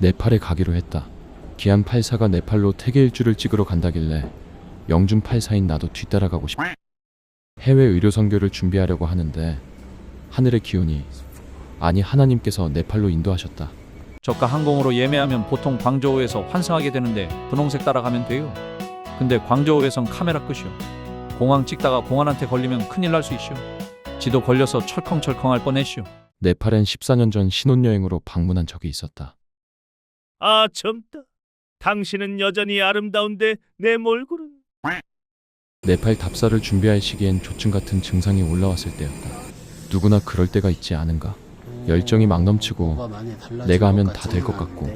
네팔에 가기로 했다. 기안 84가 네팔로 태계 일주를 찍으러 간다길래 영준 84인 나도 뒤따라가고 싶다. 해외 의료 선교를 준비하려고 하는데 하늘의 기운이, 아니 하나님께서 네팔로 인도하셨다. 저가 항공으로 예매하면 보통 광저우에서 환승하게 되는데 분홍색 따라가면 돼요. 근데 광저우에선 카메라 끝이요. 공항 찍다가 공안한테 걸리면 큰일 날 수 있슈. 지도 걸려서 철컹철컹할 뻔했슈. 네팔엔 14년 전 신혼여행으로 방문한 적이 있었다. 아, 젊다. 당신은 여전히 아름다운데 내 몰골은. 네팔 답사를 준비할 시기엔 조증 같은 증상이 올라왔을 때였다. 누구나 그럴 때가 있지 않은가. 열정이 막 넘치고 내가 하면 다 될 것 같고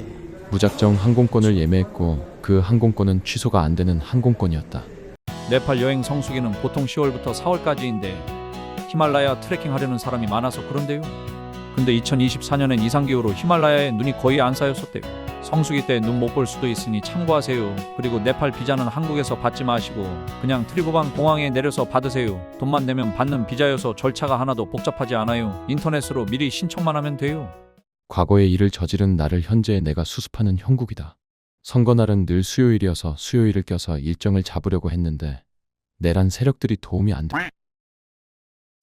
무작정 항공권을 예매했고 그 항공권은 취소가 안 되는 항공권이었다. 네팔 여행 성수기는 보통 10월부터 4월까지인데 히말라야 트레킹 하려는 사람이 많아서 그런데요. 근데 2024년엔 이상기후로 히말라야에 눈이 거의 안 쌓였었대요. 성수기 때 눈 못 볼 수도 있으니 참고하세요. 그리고 네팔 비자는 한국에서 받지 마시고 그냥 트리부반 공항에 내려서 받으세요. 돈만 내면 받는 비자여서 절차가 하나도 복잡하지 않아요. 인터넷으로 미리 신청만 하면 돼요. 과거에 일을 저지른 나를 현재 내가 수습하는 형국이다. 선거날은 늘 수요일이어서 수요일을 껴서 일정을 잡으려고 했는데 내란 세력들이 도움이 안 돼.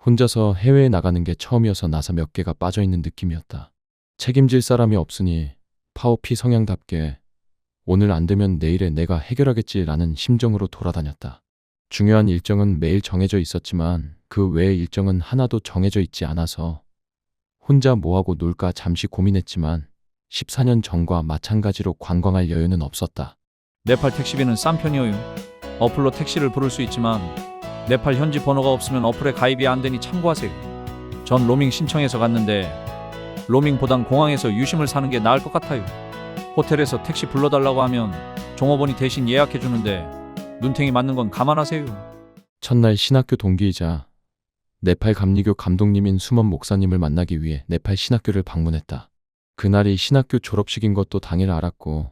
혼자서 해외에 나가는 게 처음이어서 나사 몇 개가 빠져있는 느낌이었다. 책임질 사람이 없으니 파워피 성향답게 오늘 안 되면 내일에 내가 해결하겠지라는 심정으로 돌아다녔다. 중요한 일정은 매일 정해져 있었지만 그 외의 일정은 하나도 정해져 있지 않아서 혼자 뭐하고 놀까 잠시 고민했지만 14년 전과 마찬가지로 관광할 여유는 없었다. 네팔 택시비는 싼 편이에요. 어플로 택시를 부를 수 있지만 네팔 현지 번호가 없으면 어플에 가입이 안 되니 참고하세요. 전 로밍 신청해서 갔는데 로밍보단 공항에서 유심을 사는 게 나을 것 같아요. 호텔에서 택시 불러달라고 하면 종업원이 대신 예약해 주는데 눈탱이 맞는 건 감안하세요. 첫날 신학교 동기이자 네팔 감리교 감독님인 수먼 목사님을 만나기 위해 네팔 신학교를 방문했다. 그날이 신학교 졸업식인 것도 당일 알았고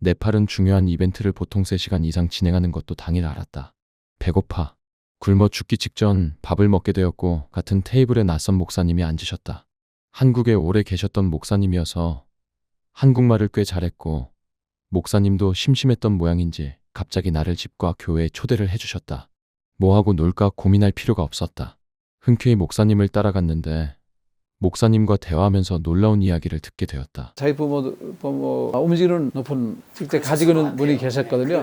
네팔은 중요한 이벤트를 보통 3시간 이상 진행하는 것도 당일 알았다. 배고파, 굶어 죽기 직전 밥을 먹게 되었고 같은 테이블에 낯선 목사님이 앉으셨다. 한국에 오래 계셨던 목사님이어서 한국말을 꽤 잘했고 목사님도 심심했던 모양인지 갑자기 나를 집과 교회에 초대를 해주셨다. 뭐하고 놀까 고민할 필요가 없었다. 흔쾌히 목사님을 따라갔는데 목사님과 대화하면서 놀라운 이야기를 듣게 되었다. 저희 부모 움직이는 높은 직책 가지고 있는 분이 계셨거든요.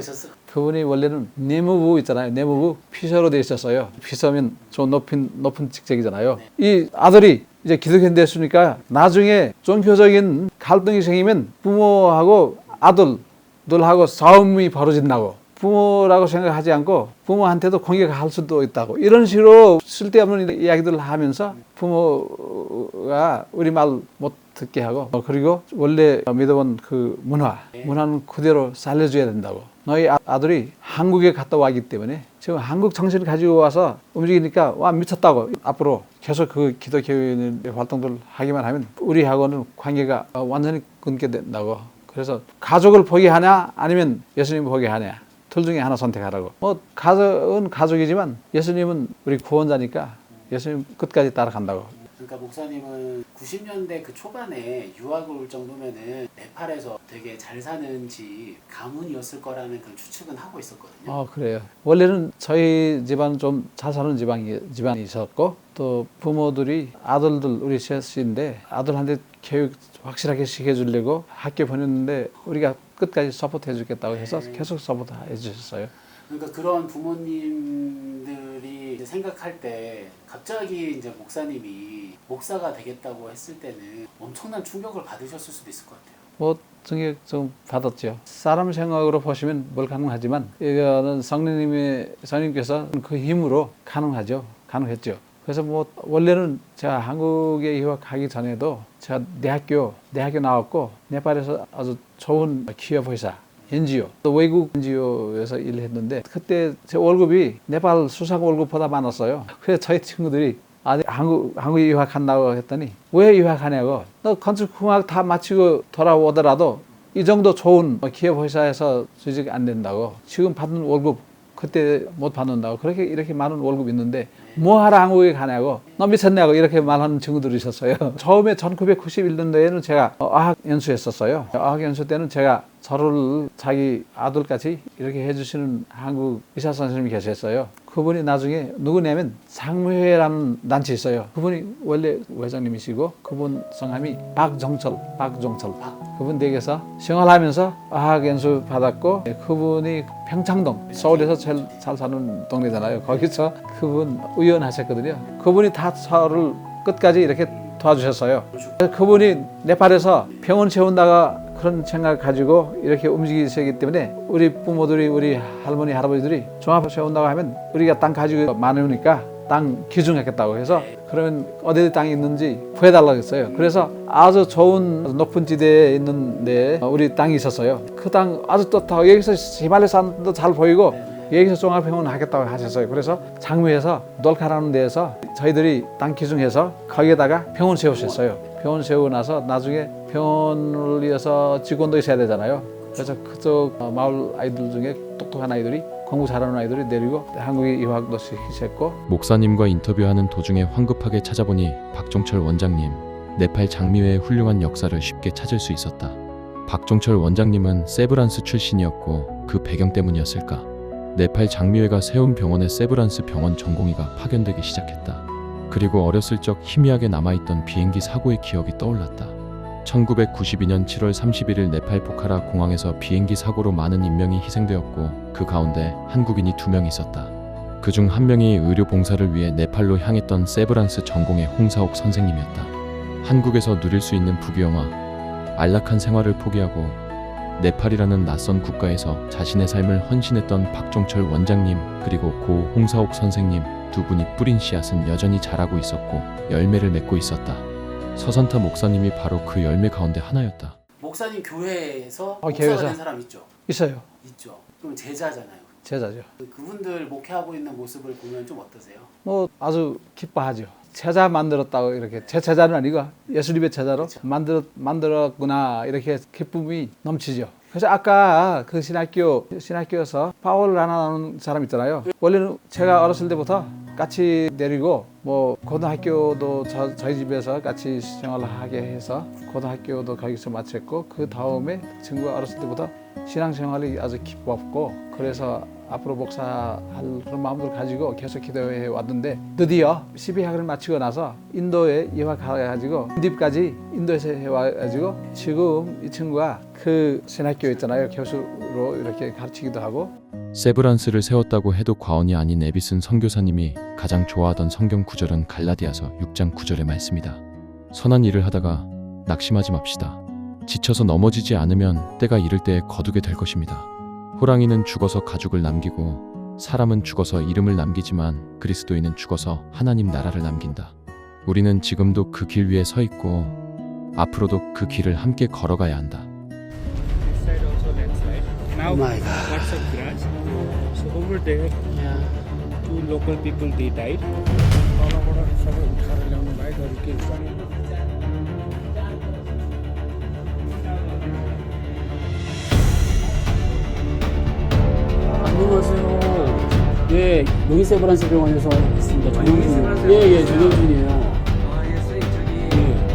그분이 원래는 내무부 있잖아요. 내무부 피서로 돼 있었어요. 피서면 좀 높은 직책이잖아요. 이 아들이 이제 기독교 됐으니까 나중에 종교적인 갈등이 생기면 부모하고 아들들하고 싸움이 벌어진다고. 부모라고 생각하지 않고 부모한테도 공격할 수도 있다고. 이런 식으로 쓸데없는 이야기들을 하면서 부모가 우리 말 못 듣게 하고 그리고 원래 믿어본 그 문화는 그대로 살려줘야 된다고. 너희 아들이 한국에 갔다 왔기 때문에 지금 한국 정신을 가지고 와서 움직이니까 와 미쳤다고. 앞으로 계속 그 기독교인 활동들 하기만 하면 우리하고는 관계가 완전히 끊게 된다고. 그래서 가족을 포기하냐 아니면 예수님을 포기하냐. 둘 중에 하나 선택하라고. 가족은 가족이지만 예수님은 우리 구원자니까 예수님 끝까지 따라간다고. 그러니까 목사님은 90년대 그 초반에 유학을 올 정도면은 네팔에서 되게 잘 사는 집 가문이었을 거라는 그런 추측은 하고 있었거든요. 그래요. 원래는 저희 집안은 좀 잘 사는 집안이 있었고 또 부모들이 아들들 우리 셋인데 아들한테 교육 확실하게 시켜주려고 학교 보냈는데 우리가 끝까지 서포트해 주겠다고 해서 계속 서포트해 주셨어요. 그러니까 그런 부모님들이 이제 생각할 때 갑자기 이제 목사님이 목사가 되겠다고 했을 때는 엄청난 충격을 받으셨을 수도 있을 것 같아요. 충격 좀 받았죠. 사람 생각으로 보시면 뭘 가능하지만 이거는 성령님께서 그 힘으로 가능했죠. 그래서 원래는 제가 한국에 유학하기 전에도 제가 대학교 나왔고 네팔에서 아주 좋은 기업 회사 NGO 또 외국 NGO에서 일을 했는데 그때 제 월급이 네팔 수석 월급보다 많았어요. 그래서 저희 친구들이 아직 한국에 유학한다고 했더니 왜 유학하냐고. 너 건축공학 다 마치고 돌아오더라도 이 정도 좋은 기업 회사에서 취직 안 된다고. 지금 받는 월급 그때 못 받는다고 그렇게 이렇게 많은 월급 있는데 뭐 하러 한국에 가냐고 너 미쳤냐고 이렇게 말하는 친구들이 있었어요. 처음에 1991년도에는 제가 어학 연수했었어요. 어학 연수 때는 제가 저를 자기 아들같이 이렇게 해주시는 한국 의사 선생님이 계셨어요. 그분이 나중에 누구냐면 장무회라는 단체 있어요. 그분이 원래 회장님이시고 그분 성함이 박종철. 그분 댁에서 생활하면서 어학 연수 받았고 그분이 평창동 서울에서 제일 잘 사는 동네잖아요. 거기서 그분 의원하셨거든요. 그분이 다 저를 끝까지 이렇게 도와주셨어요. 그분이 네팔에서 병원 세운다가 그런 생각 가지고 이렇게 움직이시기 때문에 우리 부모들이 우리 할머니 할아버지들이 종합 세운다고 하면 우리가 땅 가지고 많으니까 땅 기증하겠다고 해서 그러면 어디 땅이 있는지 구해달라고 했어요. 그래서 아주 좋은 높은 지대에 있는데 우리 땅이 있었어요. 그 땅 아주 좋다고 여기서 히말라야 산도 잘 보이고 여기서 종합병원 하겠다고 하셨어요. 그래서 장무에서 놀카라는 데에서 저희들이 땅 기증해서 거기에다가 병원 세우셨어요. 병원 세우고 나서 나중에 병원을 위해서 직원도 있어야 되잖아요. 그래서 그쪽 마을 아이들 중에 똑똑한 아이들이 공부 잘하는 아이들이 내리고 한국에 유학도 시키셨고 목사님과 인터뷰하는 도중에 황급하게 찾아보니 박종철 원장님, 네팔 장미회의 훌륭한 역사를 쉽게 찾을 수 있었다. 박종철 원장님은 세브란스 출신이었고 그 배경 때문이었을까? 네팔 장미회가 세운 병원에 세브란스 병원 전공의가 파견되기 시작했다. 그리고 어렸을 적 희미하게 남아있던 비행기 사고의 기억이 떠올랐다. 1992년 7월 31일 네팔 포카라 공항에서 비행기 사고로 많은 인명이 희생되었고 그 가운데 한국인이 2명 있었다. 그중 한 명이 의료 봉사를 위해 네팔로 향했던 세브란스 전공의 홍사옥 선생님이었다. 한국에서 누릴 수 있는 부귀영화, 안락한 생활을 포기하고 네팔이라는 낯선 국가에서 자신의 삶을 헌신했던 박종철 원장님 그리고 고 홍사옥 선생님 두 분이 뿌린 씨앗은 여전히 자라고 있었고 열매를 맺고 있었다. 서선타 목사님이 바로 그 열매 가운데 하나였다. 목사님 교회에서 교회에서. 목사가 된 사람 있죠? 있어요. 있죠. 그럼 제자잖아요. 제자죠. 그분들 목회하고 있는 모습을 보면 좀 어떠세요? 뭐 아주 기뻐하죠. 제자 만들었다고 이렇게 제 제자는 아니고 예수님의 제자로 만들었구나 이렇게 기쁨이 넘치죠. 그래서 아까 그 신학교에서 파월 하나는 사람 있잖아요. 원래는 제가 어렸을 때부터 같이 내리고 뭐 고등학교도 저희 집에서 같이 생활을 하게 해서 고등학교도 거기서 마쳤고 그 다음에 친구가 어렸을 때부터 신앙생활이 아주 기뻤고 그래서 앞으로 목사할 그런 마음을 가지고 계속 기도해 왔는데 드디어 12학을 마치고 나서 인도에 유학해가지고 딥까지 인도에서 해와가지고 지금 이 친구가 그 신학교 있잖아요. 교수로 이렇게 가르치기도 하고 세브란스를 세웠다고 해도 과언이 아닌 에비슨 선교사님이 가장 좋아하던 성경 구절은 갈라디아서 6장 9절의 말씀이다. 선한 일을 하다가 낙심하지 맙시다. 지쳐서 넘어지지 않으면 때가 이를 때에 거두게 될 것입니다. 호랑이는 죽어서 가죽을 남기고 사람은 죽어서 이름을 남기지만 그리스도인은 죽어서 하나님 나라를 남긴다. 우리는 지금도 그 길 위에 서 있고 앞으로도 그 길을 함께 걸어가야 한다. Side also left side. Now Oh my God. lots of grass. So over there, two local people they died. तलबाट सबै उठाएर ल्याउनु भयो अरू केही छैन. 안녕하세요. 네, 여기 세브란스 병원에서 있습니다. 전영준이요. 예, 전영준이에요.